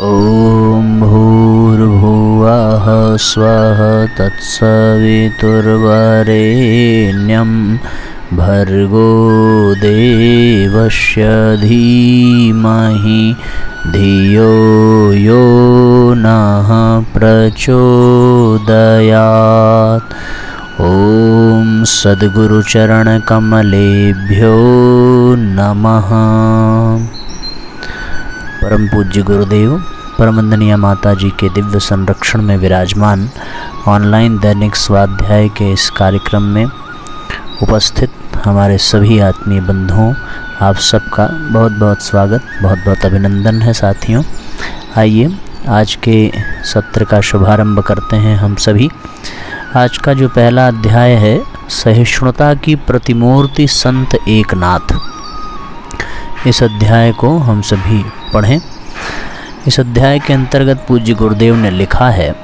ॐ भूर्भुवः स्वः तत्सवितुर्वरेण्यं भर्गो देवस्य धीमहि धियो यो नः प्रचोदयात्। ॐ सद्गुरुचरणकमलेभ्यो नमः। परम पूज्य गुरुदेव परम वंदनीय माता जी के दिव्य संरक्षण में विराजमान ऑनलाइन दैनिक स्वाध्याय के इस कार्यक्रम में उपस्थित हमारे सभी आत्मीय बंधुओं, आप सबका बहुत बहुत स्वागत, बहुत बहुत अभिनंदन है। साथियों, आइए आज के सत्र का शुभारंभ करते हैं हम सभी। आज का जो पहला अध्याय है, सहिष्णुता की प्रतिमूर्ति संत एकनाथ, इस अध्याय को हम सभी पढ़ें। इस अध्याय के अंतर्गत पूज्य गुरुदेव ने लिखा है,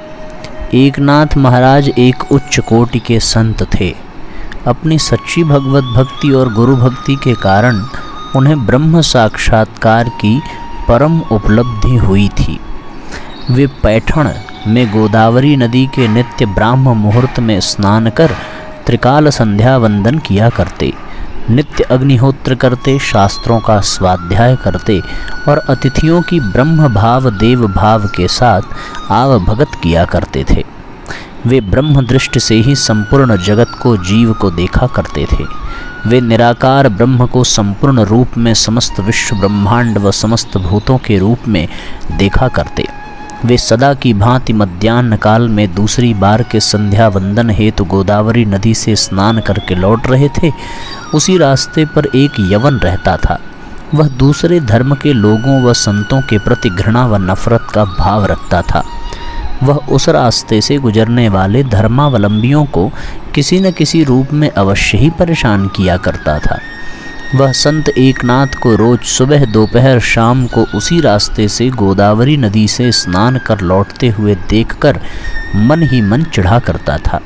एकनाथ महाराज एक उच्च कोटि के संत थे। अपनी सच्ची भगवत भक्ति और गुरु भक्ति के कारण उन्हें ब्रह्म साक्षात्कार की परम उपलब्धि हुई थी। वे पैठण में गोदावरी नदी के नित्य ब्राह्म मुहूर्त में स्नान कर त्रिकाल संध्या वंदन किया करते, नित्य अग्निहोत्र करते, शास्त्रों का स्वाध्याय करते और अतिथियों की ब्रह्म भाव देव भाव के साथ आवभगत किया करते थे। वे ब्रह्म दृष्टि से ही संपूर्ण जगत को, जीव को देखा करते थे। वे निराकार ब्रह्म को संपूर्ण रूप में समस्त विश्व ब्रह्मांड व समस्त भूतों के रूप में देखा करते। वे सदा की भांति मध्याह्न काल में दूसरी बार के संध्या वंदन हेतु गोदावरी नदी से स्नान करके लौट रहे थे। उसी रास्ते पर एक यवन रहता था। वह दूसरे धर्म के लोगों व संतों के प्रति घृणा व नफरत का भाव रखता था। वह उस रास्ते से गुजरने वाले धर्मावलंबियों को किसी न किसी रूप में अवश्य ही परेशान किया करता था। वह संत एकनाथ को रोज सुबह, दोपहर, शाम को उसी रास्ते से गोदावरी नदी से स्नान कर लौटते हुए देखकर मन ही मन चिढ़ा करता था।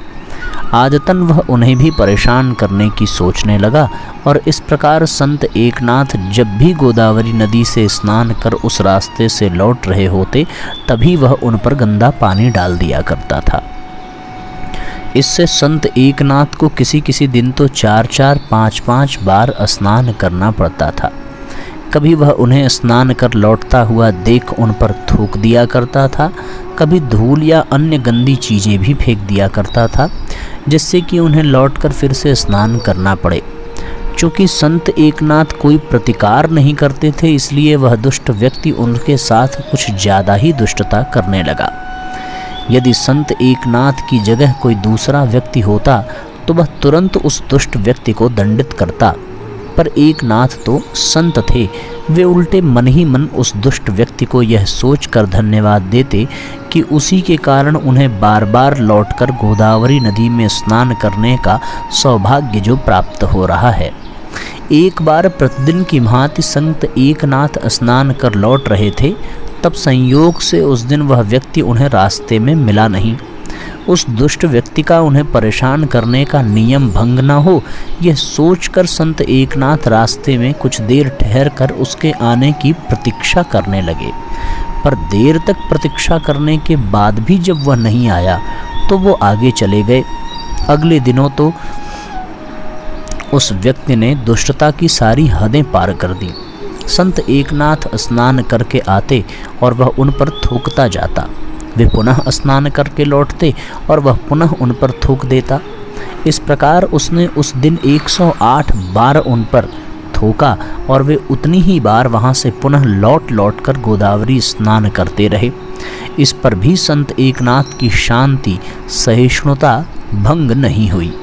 आदतन वह उन्हें भी परेशान करने की सोचने लगा और इस प्रकार संत एकनाथ जब भी गोदावरी नदी से स्नान कर उस रास्ते से लौट रहे होते, तभी वह उन पर गंदा पानी डाल दिया करता था। इससे संत एकनाथ को किसी किसी दिन तो 4-4, 5-5 बार स्नान करना पड़ता था। कभी वह उन्हें स्नान कर लौटता हुआ देख उन पर थूक दिया करता था, कभी धूल या अन्य गंदी चीज़ें भी फेंक दिया करता था, जिससे कि उन्हें लौटकर फिर से स्नान करना पड़े। चूँकि संत एकनाथ कोई प्रतिकार नहीं करते थे, इसलिए वह दुष्ट व्यक्ति उनके साथ कुछ ज़्यादा ही दुष्टता करने लगा। यदि संत एकनाथ की जगह कोई दूसरा व्यक्ति होता तो वह तुरंत उस दुष्ट व्यक्ति को दंडित करता, पर एकनाथ तो संत थे। वे उल्टे मन ही मन उस दुष्ट व्यक्ति को यह सोचकर धन्यवाद देते कि उसी के कारण उन्हें बार बार लौटकर गोदावरी नदी में स्नान करने का सौभाग्य जो प्राप्त हो रहा है। एक बार प्रतिदिन की भांति संत एकनाथ स्नान कर लौट रहे थे, तब संयोग से उस दिन वह व्यक्ति उन्हें रास्ते में मिला नहीं। उस दुष्ट व्यक्ति का उन्हें परेशान करने का नियम भंग न हो, यह सोचकर संत एकनाथ रास्ते में कुछ देर ठहर कर उसके आने की प्रतीक्षा करने लगे। पर देर तक प्रतीक्षा करने के बाद भी जब वह नहीं आया तो वो आगे चले गए। अगले दिनों तो उस व्यक्ति ने दुष्टता की सारी हदें पार कर दी। संत एकनाथ स्नान करके आते और वह उन पर थूकता जाता। वे पुनः स्नान करके लौटते और वह पुनः उन पर थूक देता। इस प्रकार उसने उस दिन 108 बार उन पर थूका और वे उतनी ही बार वहाँ से पुनः लौट कर गोदावरी स्नान करते रहे। इस पर भी संत एकनाथ की शांति, सहिष्णुता भंग नहीं हुई।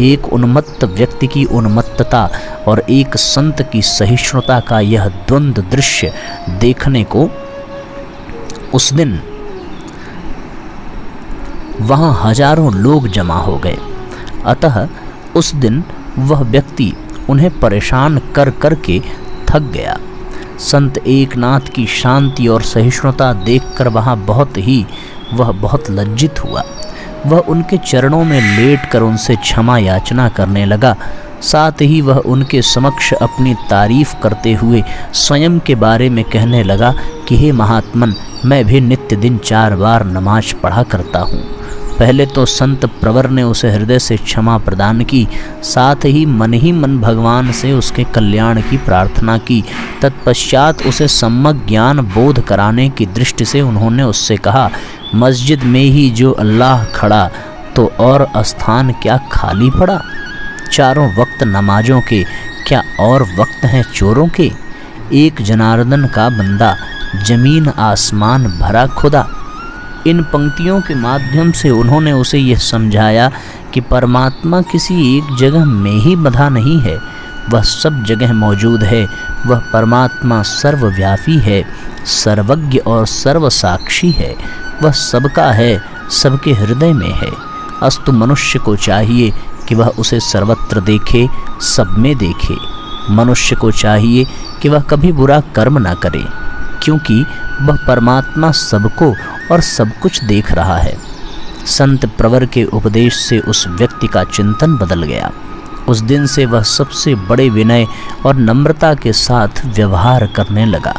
एक उन्मत्त व्यक्ति की उन्मत्तता और एक संत की सहिष्णुता का यह द्वंद्व दृश्य देखने को उस दिन वहाँ हजारों लोग जमा हो गए। अतः उस दिन वह व्यक्ति उन्हें परेशान कर कर के थक गया। संत एकनाथ की शांति और सहिष्णुता देखकर वह बहुत लज्जित हुआ। वह उनके चरणों में लेटकर उनसे क्षमा याचना करने लगा। साथ ही वह उनके समक्ष अपनी तारीफ करते हुए स्वयं के बारे में कहने लगा कि हे महात्मन, मैं भी नित्य दिन 4 बार नमाज पढ़ा करता हूँ। पहले तो संत प्रवर ने उसे हृदय से क्षमा प्रदान की, साथ ही मन भगवान से उसके कल्याण की प्रार्थना की। तत्पश्चात उसे सम्यक ज्ञान बोध कराने की दृष्टि से उन्होंने उससे कहा, मस्जिद में ही जो अल्लाह खड़ा, तो और स्थान क्या खाली पड़ा? चारों वक्त नमाजों के क्या और वक्त हैं चोरों के? एक जनार्दन का बंदा, जमीन आसमान भरा खुदा। इन पंक्तियों के माध्यम से उन्होंने उसे यह समझाया कि परमात्मा किसी एक जगह में ही बंधा नहीं है, वह सब जगह मौजूद है। वह परमात्मा सर्वव्यापी है, सर्वज्ञ और सर्वसाक्षी है। वह सबका है, सबके हृदय में है। अस्तु मनुष्य को चाहिए कि वह उसे सर्वत्र देखे, सब में देखे। मनुष्य को चाहिए कि वह कभी बुरा कर्म न करे, क्योंकि वह परमात्मा सबको और सब कुछ देख रहा है। संत प्रवर के उपदेश से उस व्यक्ति का चिंतन बदल गया। उस दिन से वह सबसे बड़े विनय और नम्रता के साथ व्यवहार करने लगा।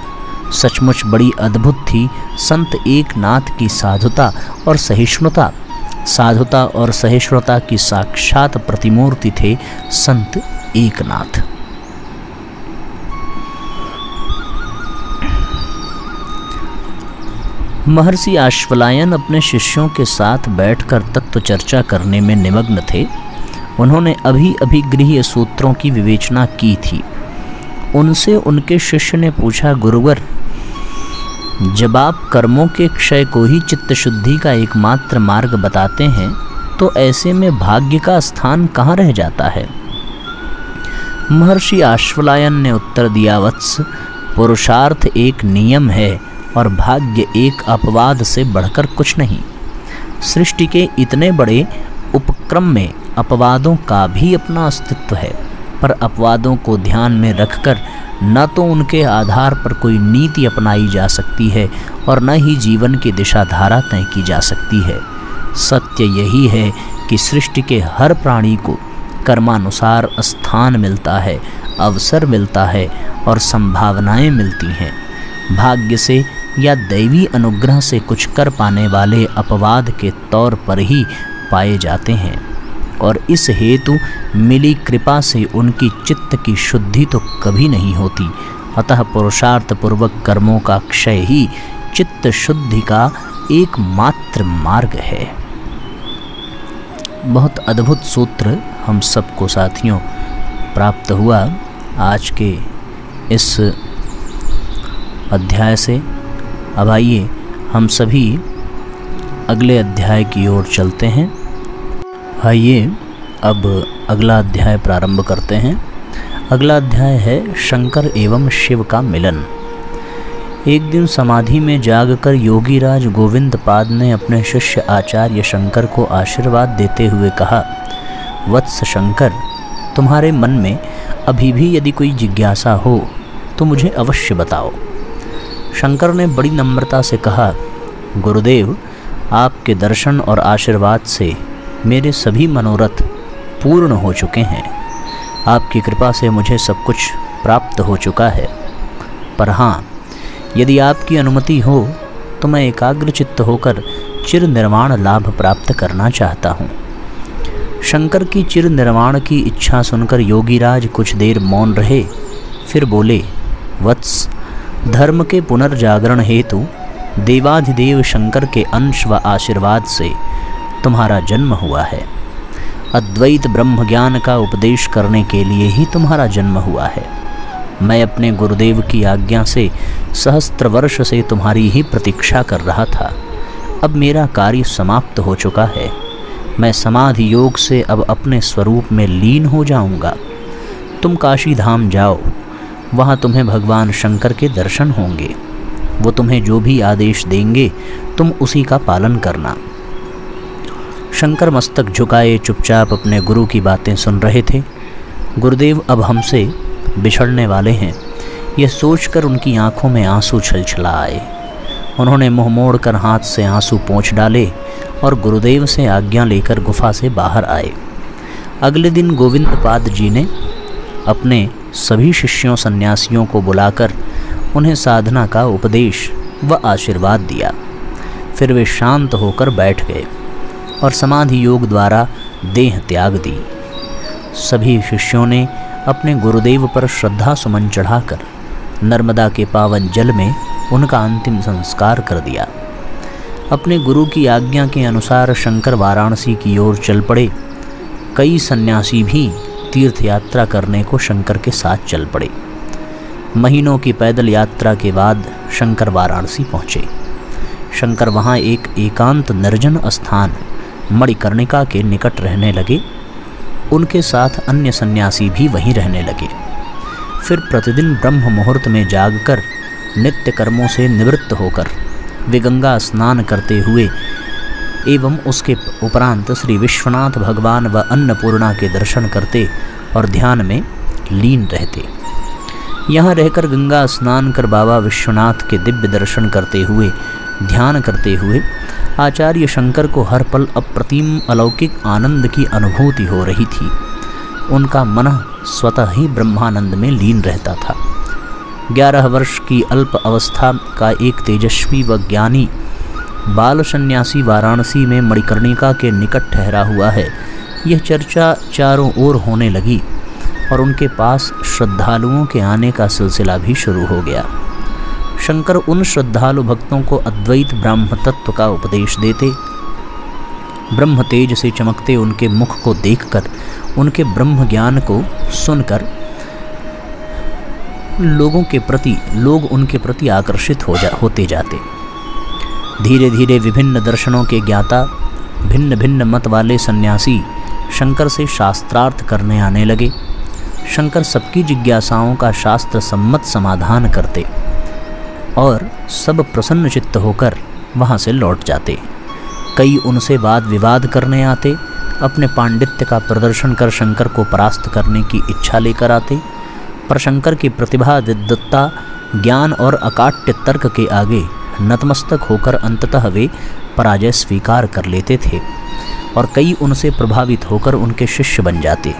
सचमुच बड़ी अद्भुत थी संत एकनाथ की साधुता और सहिष्णुता। साधुता और सहिष्णुता की साक्षात प्रतिमूर्ति थे संत एकनाथ। महर्षि आश्वलायन अपने शिष्यों के साथ बैठकर तत्व चर्चा करने में निमग्न थे। उन्होंने अभी अभी गृह्य सूत्रों की विवेचना की थी। उनसे उनके शिष्य ने पूछा, गुरुवर, जब आप कर्मों के क्षय को ही चित्त शुद्धि का एकमात्र मार्ग बताते हैं, तो ऐसे में भाग्य का स्थान कहाँ रह जाता है? महर्षि आश्वलायन ने उत्तर दिया, वत्स, पुरुषार्थ एक नियम है और भाग्य एक अपवाद से बढ़कर कुछ नहीं। सृष्टि के इतने बड़े उपक्रम में अपवादों का भी अपना अस्तित्व है, पर अपवादों को ध्यान में रखकर न तो उनके आधार पर कोई नीति अपनाई जा सकती है और न ही जीवन की दिशा धारा तय की जा सकती है। सत्य यही है कि सृष्टि के हर प्राणी को कर्मानुसार स्थान मिलता है, अवसर मिलता है और संभावनाएं मिलती हैं। भाग्य से या दैवी अनुग्रह से कुछ कर पाने वाले अपवाद के तौर पर ही पाए जाते हैं, और इस हेतु मिली कृपा से उनकी चित्त की शुद्धि तो कभी नहीं होती। अतः पुरुषार्थ पूर्वक कर्मों का क्षय ही चित्त शुद्धि का एकमात्र मार्ग है। बहुत अद्भुत सूत्र हम सबको साथियों प्राप्त हुआ आज के इस अध्याय से। अब आइए हम सभी अगले अध्याय की ओर चलते हैं। आइए अब अगला अध्याय प्रारंभ करते हैं। अगला अध्याय है शंकर एवं शिव का मिलन। एक दिन समाधि में जागकर योगीराज गोविंद पाद ने अपने शिष्य आचार्य शंकर को आशीर्वाद देते हुए कहा, वत्स शंकर, तुम्हारे मन में अभी भी यदि कोई जिज्ञासा हो तो मुझे अवश्य बताओ। शंकर ने बड़ी नम्रता से कहा, गुरुदेव, आपके दर्शन और आशीर्वाद से मेरे सभी मनोरथ पूर्ण हो चुके हैं। आपकी कृपा से मुझे सब कुछ प्राप्त हो चुका है। पर हाँ, यदि आपकी अनुमति हो तो मैं एकाग्रचित्त होकर चिर निर्वाण लाभ प्राप्त करना चाहता हूँ। शंकर की चिर निर्वाण की इच्छा सुनकर योगीराज कुछ देर मौन रहे, फिर बोले, वत्स, धर्म के पुनर्जागरण हेतु देवाधिदेव शंकर के अंश व आशीर्वाद से तुम्हारा जन्म हुआ है। अद्वैत ब्रह्म ज्ञान का उपदेश करने के लिए ही तुम्हारा जन्म हुआ है। मैं अपने गुरुदेव की आज्ञा से सहस्त्र वर्ष से तुम्हारी ही प्रतीक्षा कर रहा था। अब मेरा कार्य समाप्त हो चुका है। मैं समाधि योग से अब अपने स्वरूप में लीन हो जाऊंगा। तुम काशी धाम जाओ, वहाँ तुम्हें भगवान शंकर के दर्शन होंगे। वो तुम्हें जो भी आदेश देंगे तुम उसी का पालन करना। शंकर मस्तक झुकाए चुपचाप अपने गुरु की बातें सुन रहे थे। गुरुदेव अब हमसे बिछड़ने वाले हैं, यह सोचकर उनकी आंखों में आंसू छलछला आए। उन्होंने मुंह मोड़कर हाथ से आंसू पोंछ डाले और गुरुदेव से आज्ञा लेकर गुफा से बाहर आए। अगले दिन गोविंदपाद जी ने अपने सभी शिष्यों सन्यासियों को बुलाकर उन्हें साधना का उपदेश व आशीर्वाद दिया। फिर वे शांत होकर बैठ गए और समाधि योग द्वारा देह त्याग दी। सभी शिष्यों ने अपने गुरुदेव पर श्रद्धा सुमन चढ़ाकर नर्मदा के पावन जल में उनका अंतिम संस्कार कर दिया। अपने गुरु की आज्ञा के अनुसार शंकर वाराणसी की ओर चल पड़े। कई सन्यासी भी तीर्थ यात्रा करने को शंकर के साथ चल पड़े। महीनों की पैदल यात्रा के बाद शंकर वाराणसी पहुँचे। शंकर वहाँ एक एकांत निर्जन स्थान मणिकर्णिका के निकट रहने लगे। उनके साथ अन्य सन्यासी भी वहीं रहने लगे। फिर प्रतिदिन ब्रह्म मुहूर्त में जागकर नित्य कर्मों से निवृत्त होकर वे गंगा स्नान करते हुए एवं उसके उपरांत श्री विश्वनाथ भगवान व अन्नपूर्णा के दर्शन करते और ध्यान में लीन रहते। यहाँ रहकर गंगा स्नान कर बाबा विश्वनाथ के दिव्य दर्शन करते हुए ध्यान करते हुए आचार्य शंकर को हर पल अप्रतिम अलौकिक आनंद की अनुभूति हो रही थी। उनका मन स्वतः ही ब्रह्मानंद में लीन रहता था। 11 वर्ष की अल्प अवस्था का एक तेजस्वी व ज्ञानी बाल सन्यासी वाराणसी में मणिकर्णिका के निकट ठहरा हुआ है, यह चर्चा चारों ओर होने लगी और उनके पास श्रद्धालुओं के आने का सिलसिला भी शुरू हो गया। शंकर उन श्रद्धालु भक्तों को अद्वैत ब्रह्म तत्व का उपदेश देते। ब्रह्म तेज से चमकते उनके मुख को देखकर, उनके ब्रह्म ज्ञान को सुनकर लोग उनके प्रति आकर्षित होते जाते। धीरे धीरे विभिन्न दर्शनों के ज्ञाता, भिन्न भिन्न मत वाले सन्यासी शंकर से शास्त्रार्थ करने आने लगे। शंकर सबकी जिज्ञासाओं का शास्त्र सम्मत समाधान करते और सब प्रसन्न चित्त होकर वहाँ से लौट जाते। कई उनसे वाद विवाद करने आते, अपने पांडित्य का प्रदर्शन कर शंकर को परास्त करने की इच्छा लेकर आते, पर शंकर की प्रतिभा, दिद्वत्ता, ज्ञान और अकाट्य तर्क के आगे नतमस्तक होकर अंततः वे पराजय स्वीकार कर लेते थे और कई उनसे प्रभावित होकर उनके शिष्य बन जाते।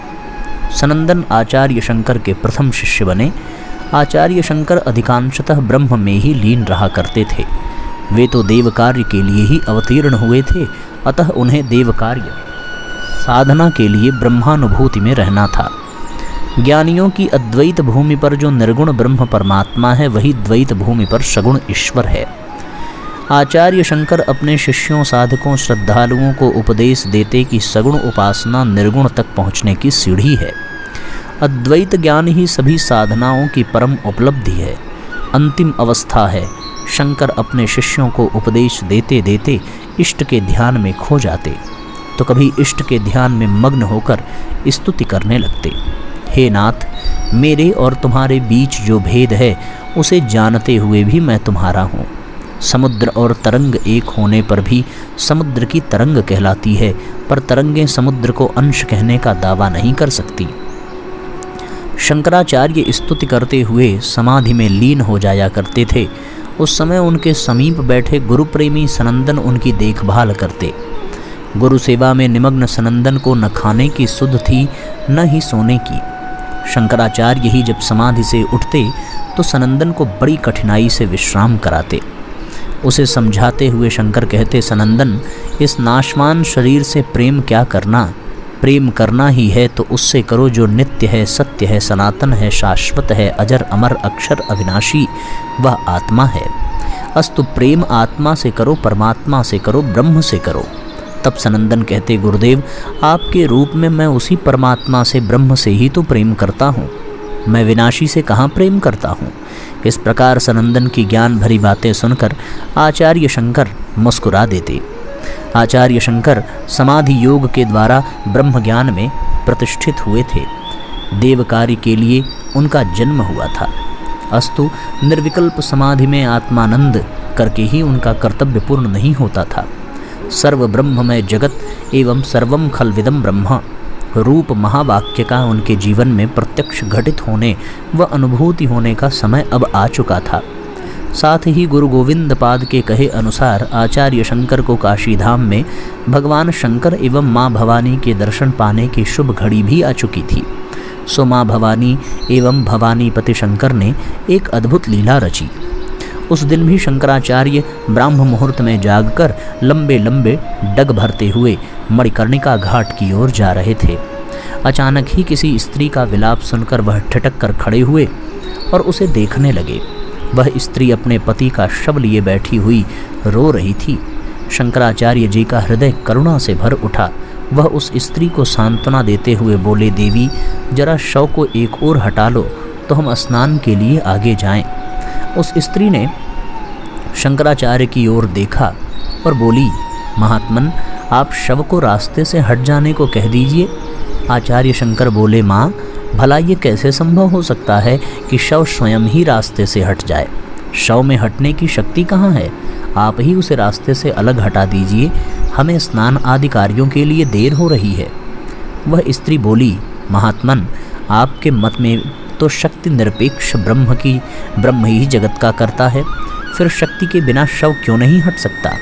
सनंदन आचार्य शंकर के प्रथम शिष्य बने। आचार्य शंकर अधिकांशतः ब्रह्म में ही लीन रहा करते थे। वे तो देव कार्य के लिए ही अवतीर्ण हुए थे, अतः उन्हें देव कार्य साधना के लिए ब्रह्मानुभूति में रहना था। ज्ञानियों की अद्वैत भूमि पर जो निर्गुण ब्रह्म परमात्मा है, वही द्वैत भूमि पर सगुण ईश्वर है। आचार्य शंकर अपने शिष्यों, साधकों, श्रद्धालुओं को उपदेश देते कि सगुण उपासना निर्गुण तक पहुँचने की सीढ़ी है। अद्वैत ज्ञान ही सभी साधनाओं की परम उपलब्धि है, अंतिम अवस्था है। शंकर अपने शिष्यों को उपदेश देते देते इष्ट के ध्यान में खो जाते, तो कभी इष्ट के ध्यान में मग्न होकर स्तुति करने लगते। हे नाथ, मेरे और तुम्हारे बीच जो भेद है उसे जानते हुए भी मैं तुम्हारा हूँ। समुद्र और तरंग एक होने पर भी समुद्र की तरंग कहलाती है, पर तरंगें समुद्र को अंश कहने का दावा नहीं कर सकती। शंकराचार्य स्तुति करते हुए समाधि में लीन हो जाया करते थे। उस समय उनके समीप बैठे गुरु प्रेमी सनंदन उनकी देखभाल करते। गुरु सेवा में निमग्न सनंदन को न खाने की सुध थी न ही सोने की। शंकराचार्य ही जब समाधि से उठते तो सनंदन को बड़ी कठिनाई से विश्राम कराते। उसे समझाते हुए शंकर कहते, सनंदन, इस नाशवान शरीर से प्रेम क्या करना? प्रेम करना ही है तो उससे करो जो नित्य है, सत्य है, सनातन है, शाश्वत है, अजर अमर, अक्षर अविनाशी, वह आत्मा है। अस्तु प्रेम आत्मा से करो, परमात्मा से करो, ब्रह्म से करो। तब सनंदन कहते, गुरुदेव, आपके रूप में मैं उसी परमात्मा से, ब्रह्म से ही तो प्रेम करता हूँ। मैं विनाशी से कहाँ प्रेम करता हूँ। इस प्रकार सनंदन की ज्ञान भरी बातें सुनकर आचार्य शंकर मुस्कुरा देते। आचार्य शंकर समाधि योग के द्वारा ब्रह्म ज्ञान में प्रतिष्ठित हुए थे। देव कार्य के लिए उनका जन्म हुआ था। अस्तु निर्विकल्प समाधि में आत्मानंद करके ही उनका कर्तव्य पूर्ण नहीं होता था। सर्व ब्रह्ममय जगत एवं सर्वम खलविदम ब्रह्म रूप महावाक्य का उनके जीवन में प्रत्यक्ष घटित होने व अनुभूति होने का समय अब आ चुका था। साथ ही गुरु गोविंद पाद के कहे अनुसार आचार्य शंकर को काशी धाम में भगवान शंकर एवं माँ भवानी के दर्शन पाने की शुभ घड़ी भी आ चुकी थी। सो माँ भवानी एवं भवानीपति शंकर ने एक अद्भुत लीला रची। उस दिन भी शंकराचार्य ब्राह्म मुहूर्त में जागकर लंबे लंबे डग भरते हुए मणिकर्णिका घाट की ओर जा रहे थे। अचानक ही किसी स्त्री का विलाप सुनकर वह ठिठक कर खड़े हुए और उसे देखने लगे। वह स्त्री अपने पति का शव लिए बैठी हुई रो रही थी। शंकराचार्य जी का हृदय करुणा से भर उठा। वह उस स्त्री को सांत्वना देते हुए बोले, देवी जरा शव को एक ओर हटा लो तो हम स्नान के लिए आगे जाएं। उस स्त्री ने शंकराचार्य की ओर देखा और बोली, महात्मन आप शव को रास्ते से हट जाने को कह दीजिए। आचार्य शंकर बोले, माँ भला ये कैसे संभव हो सकता है कि शव स्वयं ही रास्ते से हट जाए। शव में हटने की शक्ति कहाँ है, आप ही उसे रास्ते से अलग हटा दीजिए, हमें स्नान आदि कार्यों के लिए देर हो रही है। वह स्त्री बोली, महात्मन आपके मत में तो शक्ति निरपेक्ष ब्रह्म ही जगत का करता है, फिर शक्ति के बिना शव क्यों नहीं हट सकता।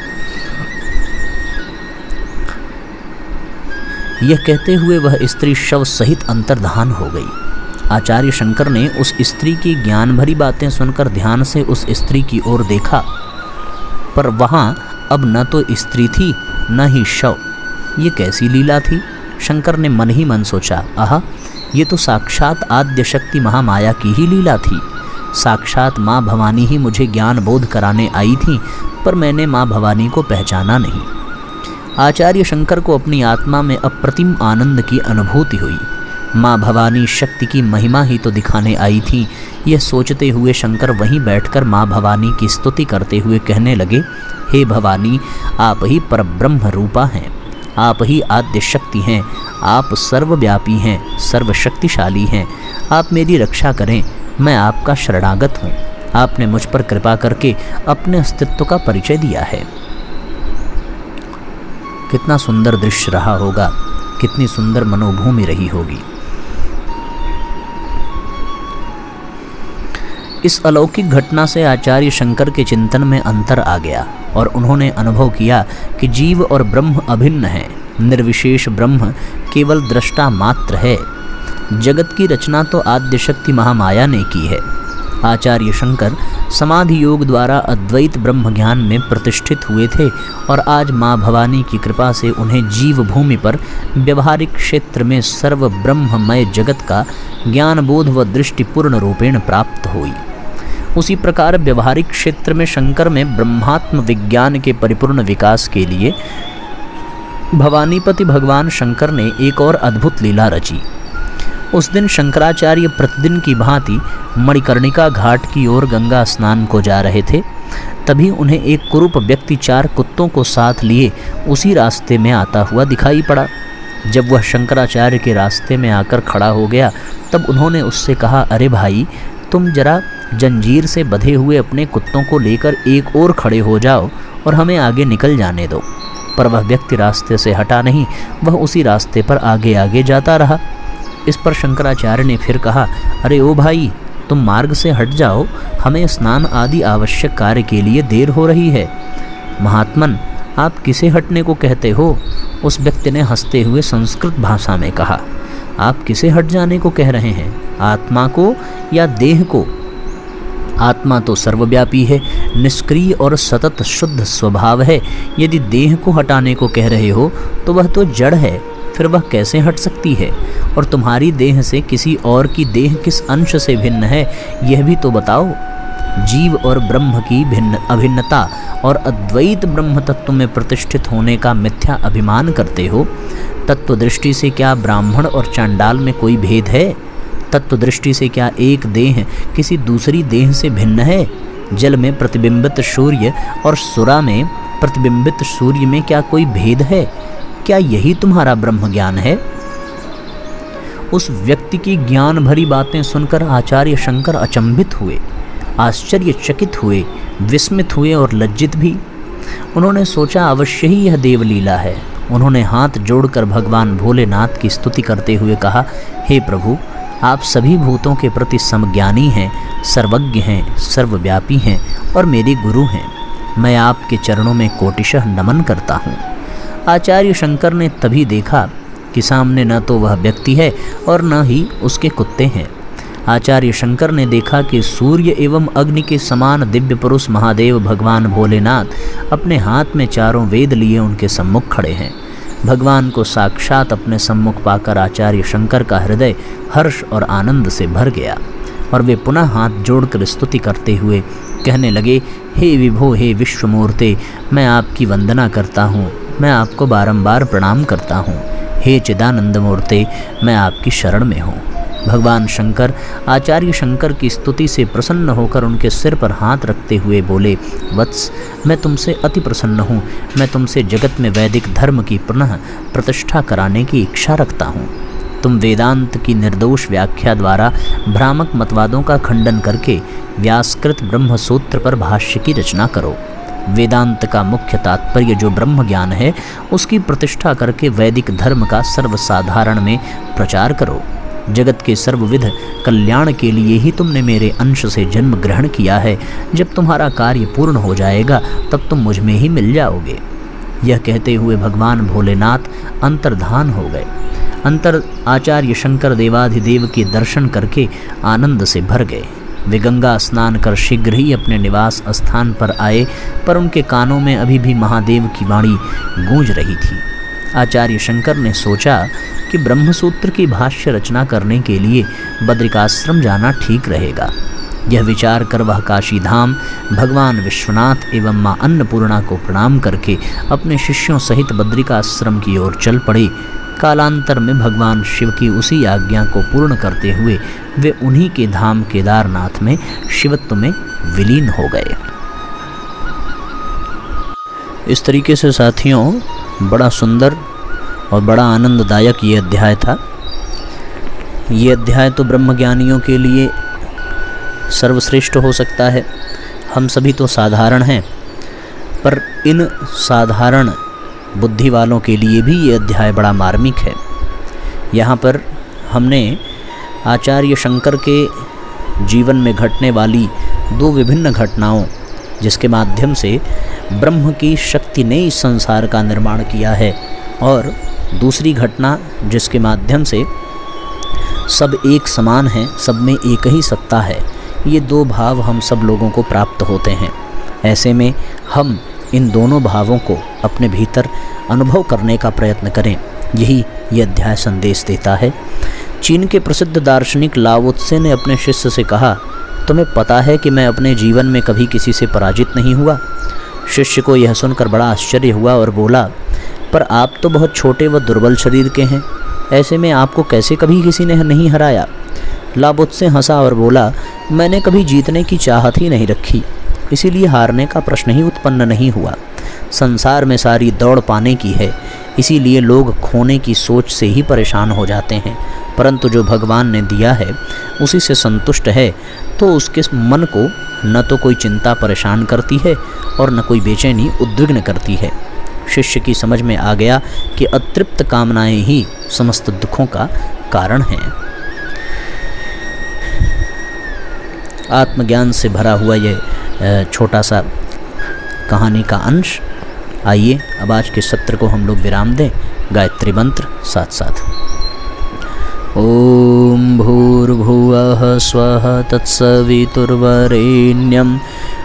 यह कहते हुए वह स्त्री शव सहित अंतर्धान हो गई। आचार्य शंकर ने उस स्त्री की ज्ञान भरी बातें सुनकर ध्यान से उस स्त्री की ओर देखा, पर वहाँ अब न तो स्त्री थी न ही शव। ये कैसी लीला थी। शंकर ने मन ही मन सोचा, आहा ये तो साक्षात आद्य शक्ति महामाया की ही लीला थी। साक्षात माँ भवानी ही मुझे ज्ञान बोध कराने आई थी, पर मैंने माँ भवानी को पहचाना नहीं। आचार्य शंकर को अपनी आत्मा में अप्रतिम आनंद की अनुभूति हुई। माँ भवानी शक्ति की महिमा ही तो दिखाने आई थी। यह सोचते हुए शंकर वहीं बैठकर माँ भवानी की स्तुति करते हुए कहने लगे, हे भवानी आप ही परब्रह्म रूपा हैं, आप ही आद्य शक्ति हैं, आप सर्वव्यापी हैं, सर्वशक्तिशाली हैं। आप मेरी रक्षा करें, मैं आपका शरणागत हूँ। आपने मुझ पर कृपा करके अपने अस्तित्व का परिचय दिया है। कितना सुंदर दृश्य रहा होगा, कितनी सुंदर मनोभूमि रही होगी। इस अलौकिक घटना से आचार्य शंकर के चिंतन में अंतर आ गया और उन्होंने अनुभव किया कि जीव और ब्रह्म अभिन्न है। निर्विशेष ब्रह्म केवल दृष्टा मात्र है। जगत की रचना तो आद्य शक्ति महामाया ने की है। आचार्य शंकर समाधि योग द्वारा अद्वैत ब्रह्म ज्ञान में प्रतिष्ठित हुए थे और आज माँ भवानी की कृपा से उन्हें जीव भूमि पर व्यवहारिक क्षेत्र में सर्व ब्रह्ममय जगत का ज्ञान बोध व दृष्टि पूर्ण रूपेण प्राप्त हुई। उसी प्रकार व्यवहारिक क्षेत्र में शंकर में ब्रह्मात्म विज्ञान के परिपूर्ण विकास के लिए भवानीपति भगवान शंकर ने एक और अद्भुत लीला रची। उस दिन शंकराचार्य प्रतिदिन की भांति मणिकर्णिका घाट की ओर गंगा स्नान को जा रहे थे। तभी उन्हें एक कुरूप व्यक्ति 4 कुत्तों को साथ लिए उसी रास्ते में आता हुआ दिखाई पड़ा। जब वह शंकराचार्य के रास्ते में आकर खड़ा हो गया तब उन्होंने उससे कहा, अरे भाई तुम जरा जंजीर से बंधे हुए अपने कुत्तों को लेकर एक ओर खड़े हो जाओ और हमें आगे निकल जाने दो। पर वह व्यक्ति रास्ते से हटा नहीं, वह उसी रास्ते पर आगे आगे जाता रहा। इस पर शंकराचार्य ने फिर कहा, अरे ओ भाई तुम मार्ग से हट जाओ, हमें स्नान आदि आवश्यक कार्य के लिए देर हो रही है। महात्मन आप किसे हटने को कहते हो? उस व्यक्ति ने हंसते हुए संस्कृत भाषा में कहा, आप किसे हट जाने को कह रहे हैं, आत्मा को या देह को? आत्मा तो सर्वव्यापी है, निष्क्रिय और सतत शुद्ध स्वभाव है। यदि देह को हटाने को कह रहे हो तो वह तो जड़ है, फिर वह कैसे हट सकती है? और तुम्हारी देह से किसी और की देह किस अंश से भिन्न है, यह भी तो बताओ। जीव और ब्रह्म की अभिन्नता और अद्वैत ब्रह्म तत्व में प्रतिष्ठित होने का मिथ्या अभिमान करते हो। तत्व दृष्टि से क्या ब्राह्मण और चांडाल में कोई भेद है? तत्व दृष्टि से क्या एक देह किसी दूसरी देह से भिन्न है? जल में प्रतिबिंबित सूर्य और सुरा में प्रतिबिंबित सूर्य में क्या कोई भेद है? क्या यही तुम्हारा ब्रह्म ज्ञान है? उस व्यक्ति की ज्ञान भरी बातें सुनकर आचार्य शंकर अचंभित हुए, आश्चर्यचकित हुए, विस्मित हुए और लज्जित भी। उन्होंने सोचा अवश्य ही यह देवलीला है। उन्होंने हाथ जोड़कर भगवान भोलेनाथ की स्तुति करते हुए कहा, हे प्रभु आप सभी भूतों के प्रति समज्ञानी हैं, सर्वज्ञ हैं, सर्वव्यापी हैं और मेरे गुरु हैं। मैं आपके चरणों में कोटिशः नमन करता हूँ। आचार्य शंकर ने तभी देखा कि सामने न तो वह व्यक्ति है और न ही उसके कुत्ते हैं। आचार्य शंकर ने देखा कि सूर्य एवं अग्नि के समान दिव्य पुरुष महादेव भगवान भोलेनाथ अपने हाथ में चारों वेद लिए उनके सम्मुख खड़े हैं। भगवान को साक्षात अपने सम्मुख पाकर आचार्य शंकर का हृदय हर्ष और आनंद से भर गया और वे पुनः हाथ जोड़कर स्तुति करते हुए कहने लगे, हे विभो, हे विश्वमूर्ते, मैं आपकी वंदना करता हूँ, मैं आपको बारंबार प्रणाम करता हूँ। हे चिदानंद मूर्ते, मैं आपकी शरण में हूँ। भगवान शंकर आचार्य शंकर की स्तुति से प्रसन्न होकर उनके सिर पर हाथ रखते हुए बोले, वत्स, मैं तुमसे अति प्रसन्न हूँ। मैं तुमसे जगत में वैदिक धर्म की पुनः प्रतिष्ठा कराने की इच्छा रखता हूँ। तुम वेदांत की निर्दोष व्याख्या द्वारा भ्रामक मतवादों का खंडन करके व्यासकृत ब्रह्म सूत्र पर भाष्य की रचना करो। वेदांत का मुख्य तात्पर्य जो ब्रह्म ज्ञान है, उसकी प्रतिष्ठा करके वैदिक धर्म का सर्वसाधारण में प्रचार करो। जगत के सर्वविध कल्याण के लिए ही तुमने मेरे अंश से जन्म ग्रहण किया है। जब तुम्हारा कार्य पूर्ण हो जाएगा तब तुम मुझ में ही मिल जाओगे। यह कहते हुए भगवान भोलेनाथ अंतर्धान हो गए। आचार्य शंकर देवाधिदेव के दर्शन करके आनंद से भर गए। वे गंगा स्नान कर शीघ्र ही अपने निवास स्थान पर आए, पर उनके कानों में अभी भी महादेव की वाणी गूंज रही थी। आचार्य शंकर ने सोचा कि ब्रह्मसूत्र की भाष्य रचना करने के लिए बद्रिकाश्रम जाना ठीक रहेगा। यह विचार कर वह काशी धाम भगवान विश्वनाथ एवं माँ अन्नपूर्णा को प्रणाम करके अपने शिष्यों सहित बद्रिकाश्रम की ओर चल पड़े। कालांतर में भगवान शिव की उसी आज्ञा को पूर्ण करते हुए वे उन्हीं के धाम केदारनाथ में शिवत्व में विलीन हो गए। इस तरीके से साथियों, बड़ा सुंदर और बड़ा आनंददायक ये अध्याय था। ये अध्याय तो ब्रह्मज्ञानियों के लिए सर्वश्रेष्ठ हो सकता है। हम सभी तो साधारण हैं, पर इन साधारण बुद्धि वालों के लिए भी ये अध्याय बड़ा मार्मिक है। यहाँ पर हमने आचार्य शंकर के जीवन में घटने वाली दो विभिन्न घटनाओं, जिसके माध्यम से ब्रह्म की शक्ति ने इस संसार का निर्माण किया है, और दूसरी घटना जिसके माध्यम से सब एक समान हैं, सब में एक ही सत्ता है, ये दो भाव हम सब लोगों को प्राप्त होते हैं। ऐसे में हम इन दोनों भावों को अपने भीतर अनुभव करने का प्रयत्न करें, यही ये अध्याय संदेश देता है। चीन के प्रसिद्ध दार्शनिक लाओ त्से ने अपने शिष्य से कहा, तुम्हें पता है कि मैं अपने जीवन में कभी किसी से पराजित नहीं हुआ। शिष्य को यह सुनकर बड़ा आश्चर्य हुआ और बोला, पर आप तो बहुत छोटे व दुर्बल शरीर के हैं, ऐसे में आपको कैसे कभी किसी ने नहीं हराया। लाओ त्से हंसा और बोला, मैंने कभी जीतने की चाहत ही नहीं रखी, इसीलिए हारने का प्रश्न ही उत्पन्न नहीं हुआ। संसार में सारी दौड़ पाने की है, इसीलिए लोग खोने की सोच से ही परेशान हो जाते हैं, परंतु जो भगवान ने दिया है उसी से संतुष्ट है तो उसके मन को न तो कोई चिंता परेशान करती है और न कोई बेचैनी उद्विग्न करती है। शिष्य की समझ में आ गया कि अतृप्त कामनाएं ही समस्त दुखों का कारण हैं। आत्मज्ञान से भरा हुआ ये छोटा सा कहानी का अंश। आइए अब आज के सत्र को हम लोग विराम दें गायत्री मंत्र साथ साथ। ओम भूर्भुवः स्वः तत्सवितुर्वरेण्यं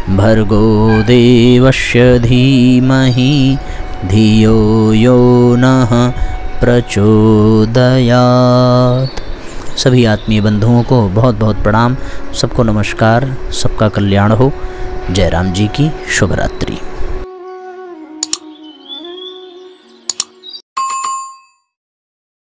भर्गो देवस्य धीमहि धियो यो नः प्रचोदयात्। सभी आत्मीय बंधुओं को बहुत बहुत प्रणाम, सबको नमस्कार, सबका कल्याण हो। जय राम जी की शुभ रात्रि।